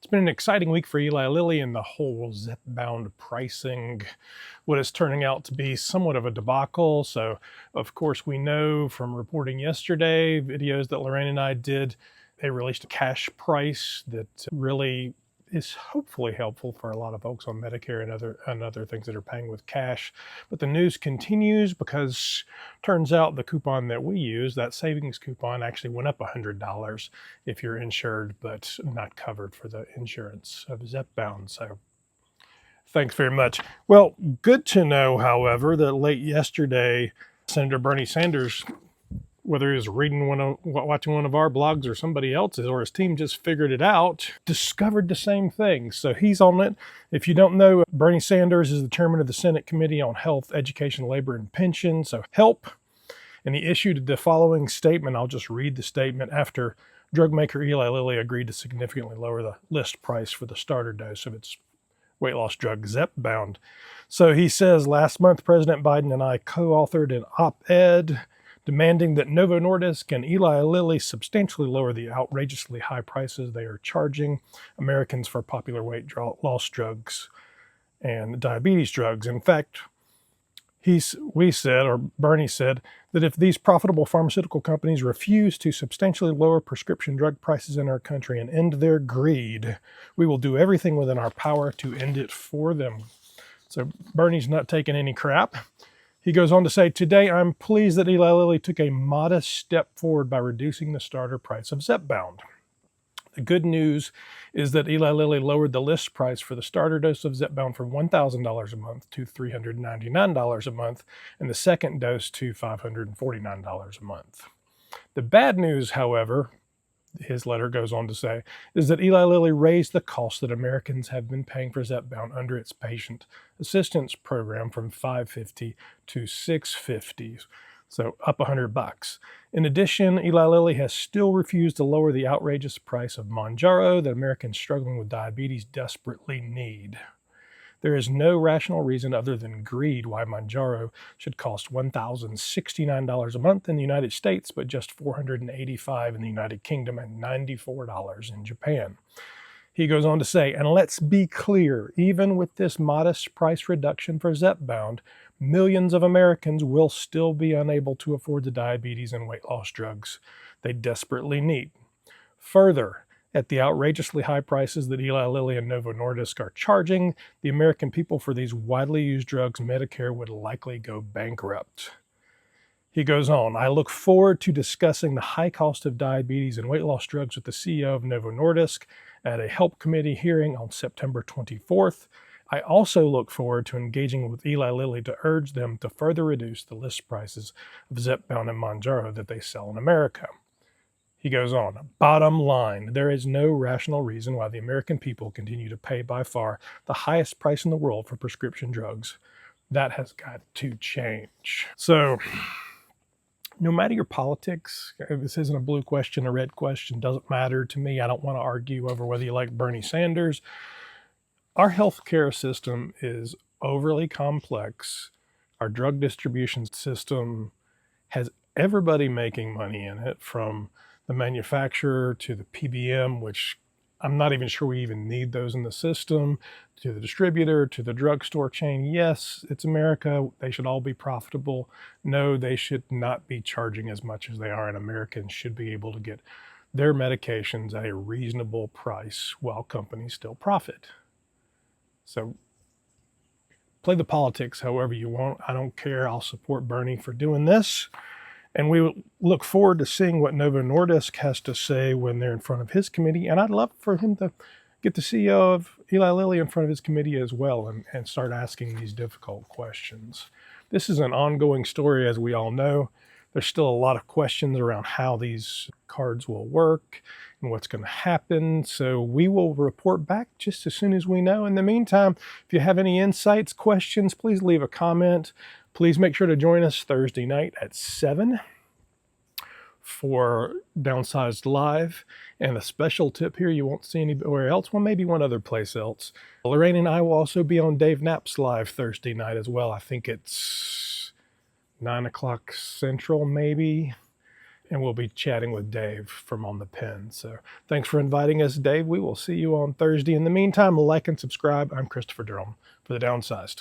It's been an exciting week for Eli Lilly and the whole Zepbound pricing, what is turning out to be somewhat of a debacle. So, of course, we know from reporting yesterday, videos that Lorraine and I did, they released a cash price that really is hopefully helpful for a lot of folks on Medicare and other things that are paying with cash. But the news continues because turns out the coupon that we use, that savings coupon, actually went up $100 if you're insured but not covered for the insurance of Zepbound. So thanks very much. Well, good to know, however, that late yesterday, Senator Bernie Sanders, whether he was watching one of our blogs or somebody else's, or his team just figured it out, discovered the same thing. So he's on it. If you don't know, Bernie Sanders is the chairman of the Senate Committee on Health, Education, Labor, and Pension, so HELP. And he issued the following statement. I'll just read the statement. After drug maker Eli Lilly agreed to significantly lower the list price for the starter dose of its weight loss drug Zepbound. So he says, last month, President Biden and I co-authored an op-ed demanding that Novo Nordisk and Eli Lilly substantially lower the outrageously high prices they are charging Americans for popular weight loss drugs and diabetes drugs. In fact, Bernie said, that if these profitable pharmaceutical companies refuse to substantially lower prescription drug prices in our country and end their greed, we will do everything within our power to end it for them. So Bernie's not taking any crap. He goes on to say, today I'm pleased that Eli Lilly took a modest step forward by reducing the starter price of Zepbound. The good news is that Eli Lilly lowered the list price for the starter dose of Zepbound from $1,000 a month to $399 a month, and the second dose to $549 a month. The bad news, however, his letter goes on to say, is that Eli Lilly raised the cost that Americans have been paying for Zepbound under its patient assistance program from $550 to $650, so up $100. In addition, Eli Lilly has still refused to lower the outrageous price of Mounjaro that Americans struggling with diabetes desperately need. There is no rational reason other than greed why Mounjaro should cost $1,069 a month in the United States, but just $485 in the United Kingdom and $94 in Japan. He goes on to say, and let's be clear, even with this modest price reduction for Zepbound, millions of Americans will still be unable to afford the diabetes and weight loss drugs they desperately need. Further, at the outrageously high prices that Eli Lilly and Novo Nordisk are charging the American people for these widely used drugs, Medicare would likely go bankrupt. He goes on, I look forward to discussing the high cost of diabetes and weight loss drugs with the CEO of Novo Nordisk at a HELP committee hearing on September 24th. I also look forward to engaging with Eli Lilly to urge them to further reduce the list prices of Zepbound and Mounjaro that they sell in America. He goes on, bottom line, there is no rational reason why the American people continue to pay by far the highest price in the world for prescription drugs. That has got to change. So, no matter your politics, this isn't a blue question, a red question, doesn't matter to me. I don't want to argue over whether you like Bernie Sanders. Our healthcare system is overly complex. Our drug distribution system has everybody making money in it, from the manufacturer to the PBM, which I'm not even sure we even need those in the system, to the distributor, to the drugstore chain. Yes, it's America. They should all be profitable. No, they should not be charging as much as they are, and Americans should be able to get their medications at a reasonable price while companies still profit. So play the politics however you want. I don't care. I'll support Bernie for doing this. And we look forward to seeing what Novo Nordisk has to say when they're in front of his committee. And I'd love for him to get the CEO of Eli Lilly in front of his committee as well and start asking these difficult questions. This is an ongoing story, as we all know. There's still a lot of questions around how these cards will work and what's going to happen. So we will report back just as soon as we know. In the meantime, if you have any insights, questions, please leave a comment. Please make sure to join us Thursday night at 7 for Downsized Live. And a special tip here you won't see anywhere else, well, maybe one other place else. Lorraine and I will also be on Dave Knapp's Live Thursday night as well. I think it's 9 o'clock Central, maybe. and we'll be chatting with Dave from On the Pen. So thanks for inviting us, Dave. We will see you on Thursday. In the meantime, like and subscribe. I'm Christopher Durham for The Downsized.